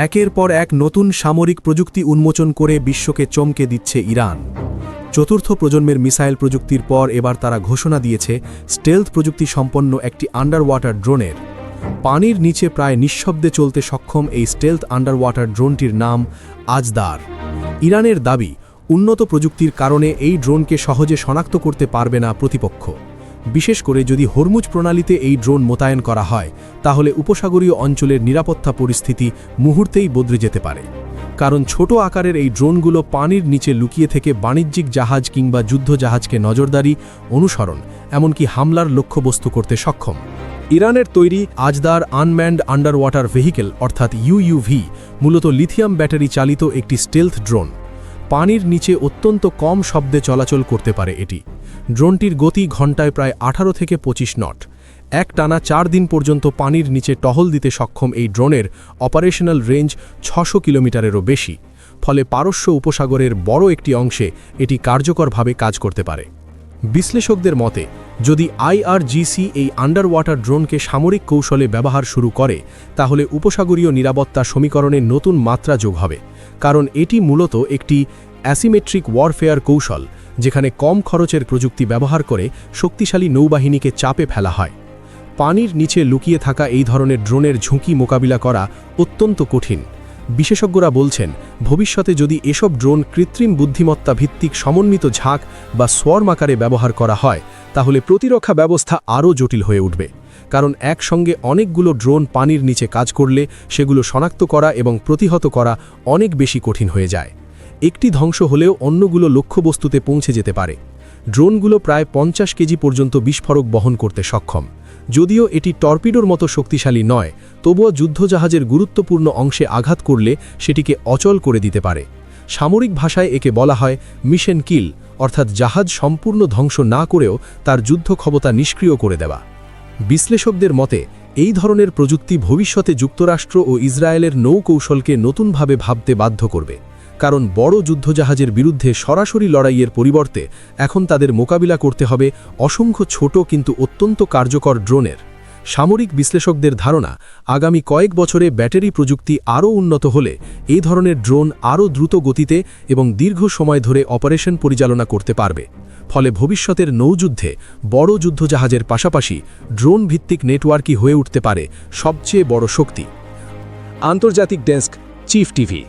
একের পর এক নতুন সামরিক প্রযুক্তি উন্মোচন করে বিশ্বকে চমকে দিচ্ছে ইরান। চতুর্থ প্রজন্মের মিসাইল প্রযুক্তির পর এবার তারা ঘোষণা দিয়েছে স্টেলথ প্রযুক্তি সম্পন্ন একটি আন্ডার ওয়াটার ড্রোনের। পানির নিচে প্রায় নিঃশব্দে চলতে সক্ষম এই স্টেলথ আন্ডার ওয়াটার ড্রোনটির নাম আজদার। ইরানের দাবি, উন্নত প্রযুক্তির কারণে এই ড্রোনকে সহজে শনাক্ত করতে পারবে না প্রতিপক্ষ। বিশেষ করে যদি হরমুজ প্রণালীতে এই ড্রোন মোতায়েন করা হয়, তাহলে উপসাগরীয় অঞ্চলের নিরাপত্তা পরিস্থিতি মুহূর্তেই বদলে যেতে পারে। কারণ ছোট আকারের এই ড্রোনগুলো পানির নিচে লুকিয়ে থেকে বাণিজ্যিক জাহাজ কিংবা যুদ্ধজাহাজকে নজরদারি, অনুসরণ, এমনকি হামলার লক্ষ্যবস্তু করতে সক্ষম। ইরানের তৈরি আজদার আনম্যান্ড আন্ডার ওয়াটার ভেহিকেল অর্থাৎ ইউইউভি মূলত লিথিয়াম ব্যাটারি চালিত একটি স্টেলথ ড্রোন। পানির নিচে অত্যন্ত কম শব্দে চলাচল করতে পারে এটি। ড্রোনটির গতি ঘণ্টায় প্রায় 18 থেকে 25 নট। একটানা 4 দিন পর্যন্ত পানির নিচে টহল দিতে সক্ষম এই ড্রোনের অপারেশনাল রেঞ্জ 600 কিলোমিটারেরও বেশি। ফলে পারস্য উপসাগরের বড় একটি অংশে এটি কার্যকরভাবে কাজ করতে পারে। বিশ্লেষকদের মতে, যদি আইআরজিসি এই আন্ডার ওয়াটার ড্রোনকে সামরিক কৌশলে ব্যবহার শুরু করে, তাহলে উপসাগরীয় নিরাপত্তা সমীকরণে নতুন মাত্রা যোগ হবে। কারণ এটি মূলত একটি অ্যাসিমেট্রিক ওয়ারফেয়ার কৌশল, যেখানে কম খরচের প্রযুক্তি ব্যবহার করে শক্তিশালী নৌবাহিনীকে চাপে ফেলা হয়। পানির নিচে লুকিয়ে থাকা এই ধরনের ড্রোনের ঝুঁকি মোকাবিলা করা অত্যন্ত কঠিন। বিশেষজ্ঞরা বলছেন, ভবিষ্যতে যদি এসব ড্রোন কৃত্রিম বুদ্ধিমত্তা ভিত্তিক সমন্বিত ঝাঁক বা সোয়ার্ম আকারে ব্যবহার করা হয়, তাহলে প্রতিরক্ষা ব্যবস্থা আরও জটিল হয়ে উঠবে। কারণ একসঙ্গে অনেকগুলো ড্রোন পানির নিচে কাজ করলে সেগুলো শনাক্ত করা এবং প্রতিহত করা অনেক বেশি কঠিন হয়ে যায়। একটি ধ্বংস হলেও অন্যগুলো লক্ষ্যবস্তুতে পৌঁছে যেতে পারে। ড্রোনগুলো প্রায় 50 কেজি পর্যন্ত বিস্ফোরক বহন করতে সক্ষম। যদিও এটি টর্পিডোর মতো শক্তিশালী নয়, তবুও যুদ্ধজাহাজের গুরুত্বপূর্ণ অংশে আঘাত করলে সেটিকে অচল করে দিতে পারে। সামরিক ভাষায় একে বলা হয় মিশন কিল, অর্থাৎ জাহাজ সম্পূর্ণ ধ্বংস না করেও তার যুদ্ধ ক্ষমতা নিষ্ক্রিয় করে দেওয়া। বিশ্লেষকদের মতে, এই ধরনের প্রযুক্তি ভবিষ্যতে যুক্তরাষ্ট্র ও ইসরায়েলের নৌকৌশলকে নতুনভাবে ভাবতে বাধ্য করবে। কারণ বড় যুদ্ধজাহাজের বিরুদ্ধে সরাসরি লড়াইয়ের পরিবর্তে এখন তাদের মোকাবিলা করতে হবে অসংখ্য ছোট কিন্তু অত্যন্ত কার্যকর ড্রোনের। সামরিক বিশ্লেষকদের ধারণা, আগামী কয়েক বছরে ব্যাটারি প্রযুক্তি আরও উন্নত হলে এই ধরনের ড্রোন আরও দ্রুত গতিতে এবং দীর্ঘ সময় ধরে অপারেশন পরিচালনা করতে পারবে। ফলে ভবিষ্যতের নৌযুদ্ধে বড় যুদ্ধজাহাজের পাশাপাশি ড্রোন ভিত্তিক নেটওয়ার্কই হয়ে উঠতে পারে সবচেয়ে বড় শক্তি। আন্তর্জাতিক ডেস্ক, চিফ টিভি।